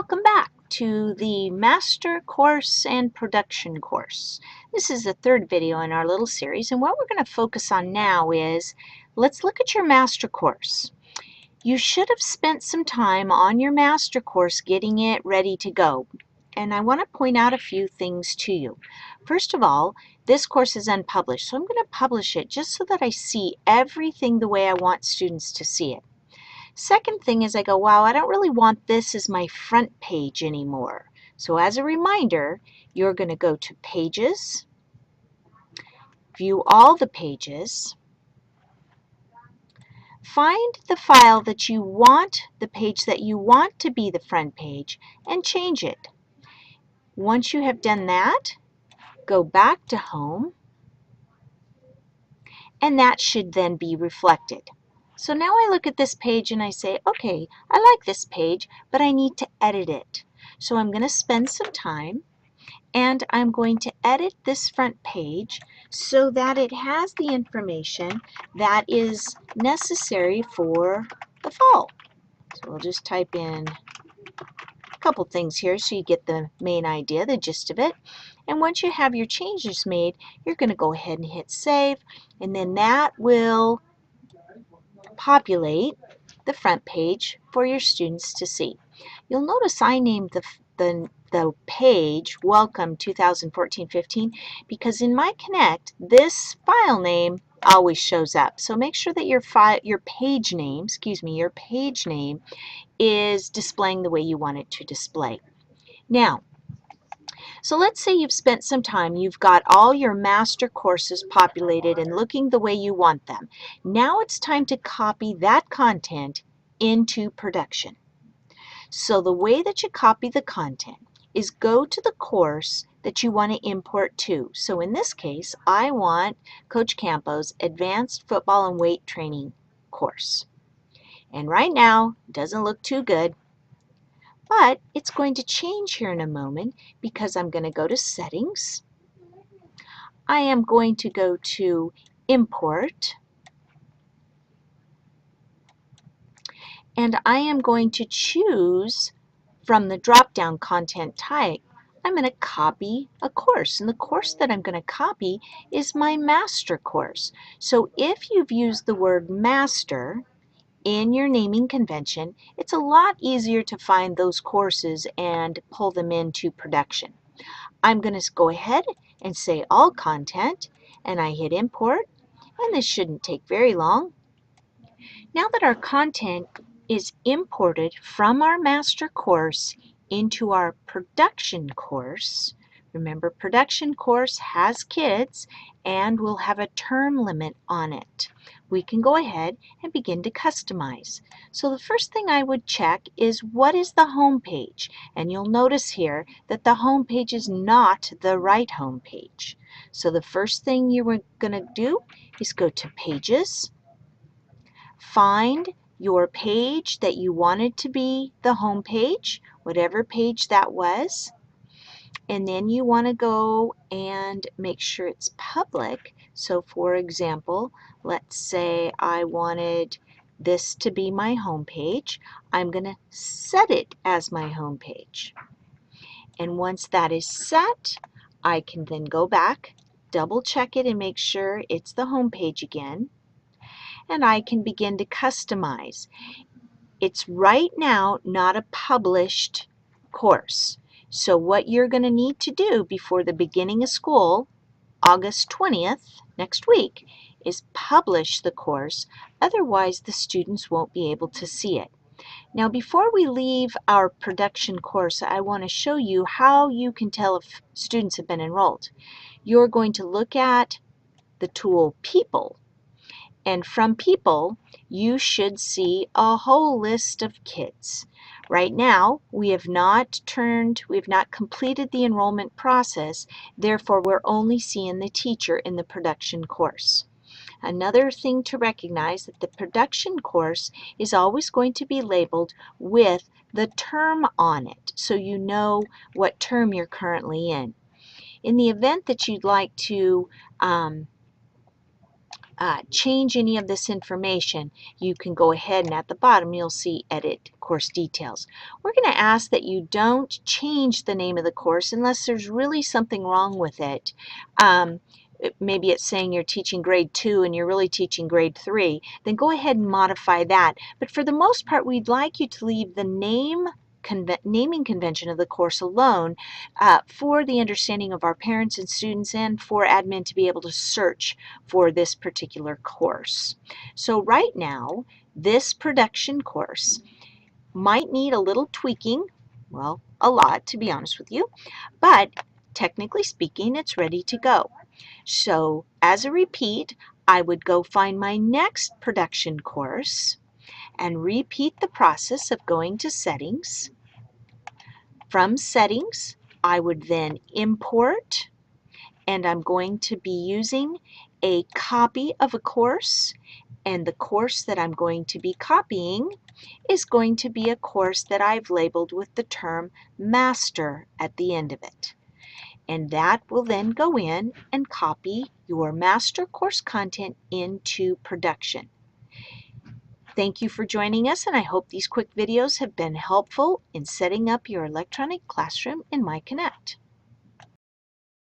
Welcome back to the Master Course and Production course. This is the third video in our little series, and what we're going to focus on now is, let's look at your Master Course. You should have spent some time on your Master Course getting it ready to go, and I want to point out a few things to you. First of all, this course is unpublished, so I'm going to publish it just so that I see everything the way I want students to see it. Second thing is I go, wow, I don't really want this as my front page anymore. So as a reminder, you're going to go to Pages, view all the pages, find the file that you want, the page that you want to be the front page, and change it. Once you have done that, go back to Home, and that should then be reflected. So now I look at this page and I say, okay, I like this page, but I need to edit it. So I'm going to spend some time and I'm going to edit this front page so that it has the information that is necessary for the fall. So we'll just type in a couple things here so you get the main idea, the gist of it. And once you have your changes made, you're going to go ahead and hit save, and then that will populate the front page for your students to see. You'll notice I named the page Welcome 2014-15 because in My Connect this file name always shows up. So make sure that your page name is displaying the way you want it to display. Now, so let's say you've spent some time, you've got all your master courses populated and looking the way you want them. Now it's time to copy that content into production. So the way that you copy the content is go to the course that you want to import to. So in this case, I want Coach Campo's Advanced Football and Weight Training course. And right now, it doesn't look too good. But it's going to change here in a moment because I'm going to go to Settings. I am going to go to Import. And I am going to choose from the drop-down content type, I'm going to copy a course. And the course that I'm going to copy is my master course. So if you've used the word master in your naming convention, it's a lot easier to find those courses and pull them into production. I'm going to go ahead and say all content, and I hit import, and this shouldn't take very long. Now that our content is imported from our master course into our production course, remember production course has kids and will have a term limit on it. We can go ahead and begin to customize. So the first thing I would check is what is the home page? And you'll notice here that the home page is not the right home page. So the first thing you were going to do is go to Pages, find your page that you wanted to be the home page, whatever page that was, and then you want to go and make sure it's public. So for example, let's say I wanted this to be my home page. I'm going to set it as my home page. And once that is set, I can then go back, double check it and make sure it's the home page again, and I can begin to customize. It's right now not a published course. So what you're going to need to do before the beginning of school, August 20th, next week, is publish the course. Otherwise, the students won't be able to see it. Now, before we leave our production course, I want to show you how you can tell if students have been enrolled. You're going to look at the tool People. And from People, you should see a whole list of kids. Right now, we have not completed the enrollment process, therefore we're only seeing the teacher in the production course. Another thing to recognize that the production course is always going to be labeled with the term on it, so you know what term you're currently in. In the event that you'd like to change any of this information, you can go ahead and at the bottom you'll see Edit Course Details. We're going to ask that you don't change the name of the course unless there's really something wrong with it. Maybe it's saying you're teaching grade 2 and you're really teaching grade 3, then go ahead and modify that. But for the most part, we'd like you to leave the naming convention of the course alone for the understanding of our parents and students and for admin to be able to search for this particular course. So right now, this production course might need a little tweaking, well, a lot to be honest with you, but technically speaking, it's ready to go. So as a repeat, I would go find my next production course and repeat the process of going to Settings. From Settings, I would then import, and I'm going to be using a copy of a course, and the course that I'm going to be copying is going to be a course that I've labeled with the term Master at the end of it. And that will then go in and copy your master course content into production. Thank you for joining us, and I hope these quick videos have been helpful in setting up your electronic classroom in MyConnect.